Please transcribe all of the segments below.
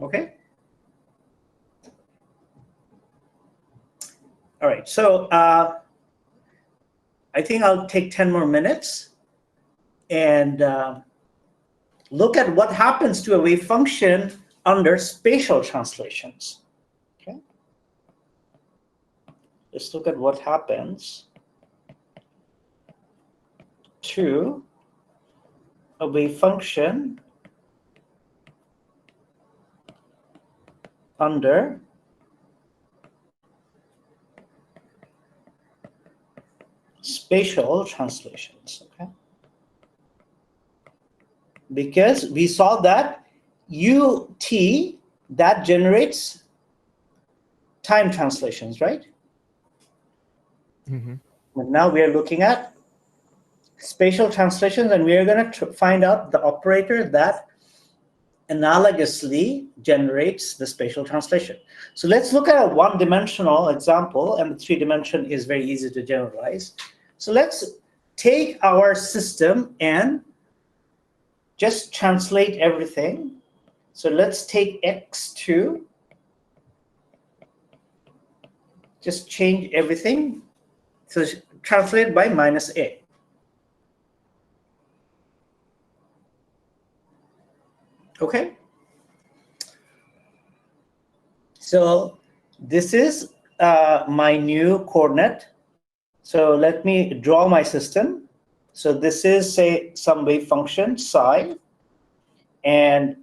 Okay. All right. So I think I'll take 10 more minutes and look at what happens to a wave function under spatial translations. Okay. Let's look at what happens to a wave function under spatial translations. Okay. Because we saw that UT, that generates time translations, right? Mm-hmm. But now we are looking at spatial translations, and we are going to find out the operator that analogously generates the spatial translation. So let's look at a one-dimensional example, and the three-dimension is very easy to generalize. So let's take our system and just translate everything. So let's take x2, just change everything. So translate by -a. Okay. So this is my new coordinate. So let me draw my system. So this is, say, some wave function psi, and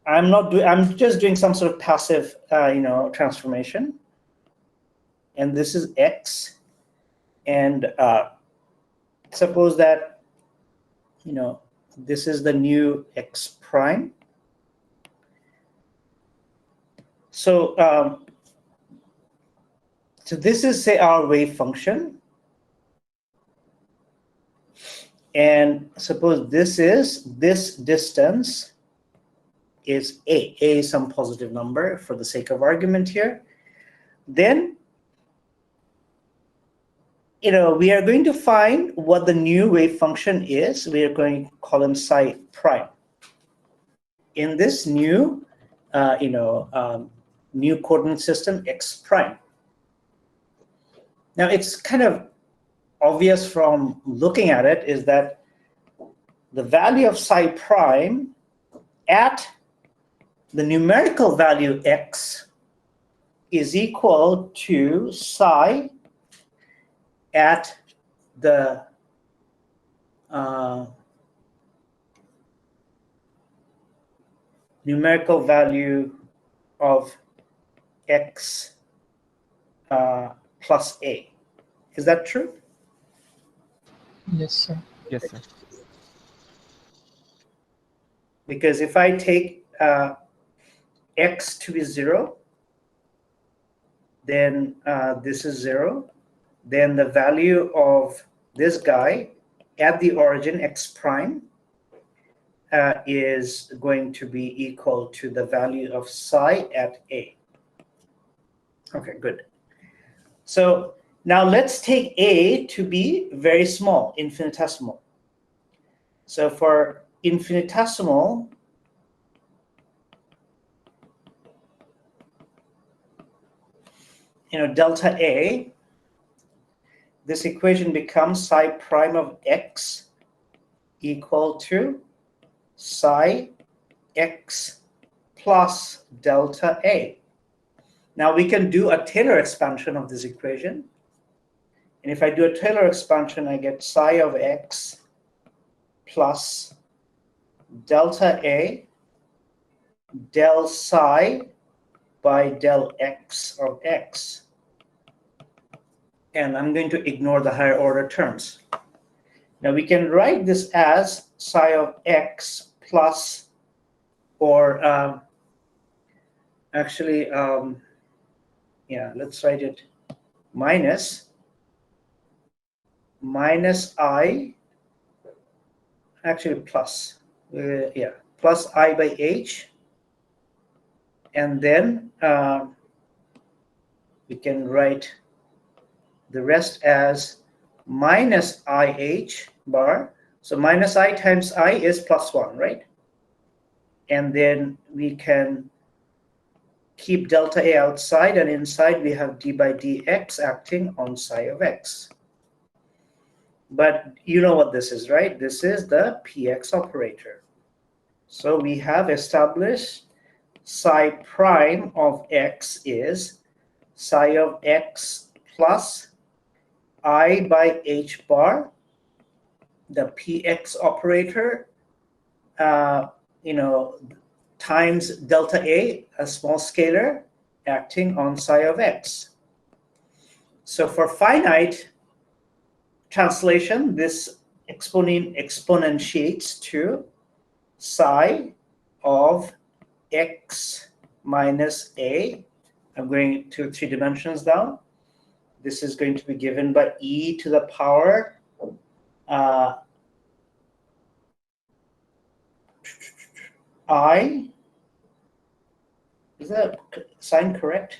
I'm just doing some sort of passive, transformation. And this is x, and suppose that, this is the new x prime. So, so this is, say, our wave function. And suppose this distance is a. A is some positive number for the sake of argument here. Then, we are going to find what the new wave function is. We are going to call him psi prime. In this new, new coordinate system, x prime. Now, it's kind of obvious from looking at it is that the value of psi prime at the numerical value x is equal to psi at the numerical value of x plus a. Is that true? Yes, sir. Yes, sir. Because if I take x to be 0, then this is 0. Then the value of this guy at the origin, x prime, is going to be equal to the value of psi at a. Okay, good. So now let's take a to be very small, infinitesimal. So for infinitesimal, delta a, this equation becomes psi prime of x equal to psi x plus delta a. Now we can do a Taylor expansion of this equation. And if I do a Taylor expansion, I get psi of x plus delta a del psi by del x of x. And I'm going to ignore the higher order terms. Now we can write this as psi of x plus, or actually, let's write it minus I, actually plus, plus I by h. And then we can write the rest as minus IH bar. So minus I times I is plus 1, right? And then we can keep delta A outside, and inside we have d by dx acting on psi of x. But you know what this is, right? This is the px operator. So we have established psi prime of x is psi of x plus I by h bar, the px operator, times delta A, a small scalar, acting on psi of x. So for finite translation, this exponentiates to psi of x minus a. I'm going to 3 dimensions down. This is going to be given by e to the power I. Is that sign correct?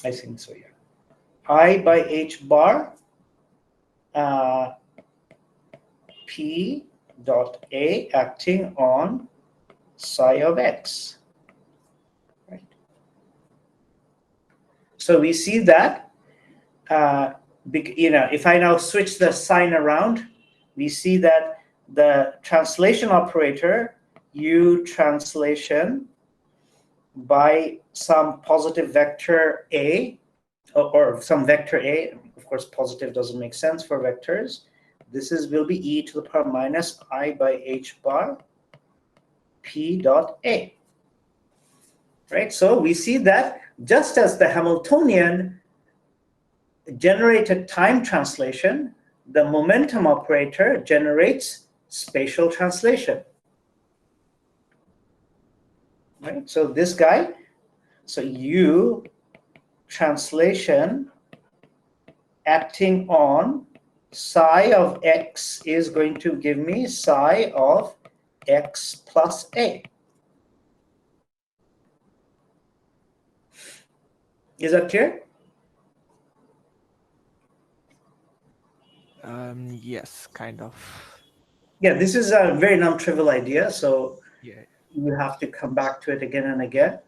I think so, yeah. I by h bar p dot a acting on psi of x. Right. So we see that, if I now switch the sign around, we see that the translation operator, u translation by some positive vector a, or some vector a, of course positive doesn't make sense for vectors. This will be e to the power minus I by h bar p dot a. Right? So we see that just as the Hamiltonian generated time translation, the momentum operator generates spatial translation. Right? So this guy, so u translation acting on psi of x is going to give me psi of x plus a. Is that clear? Yes, kind of. Yeah, this is a very non-trivial idea, so Yeah. you have to come back to it again and again.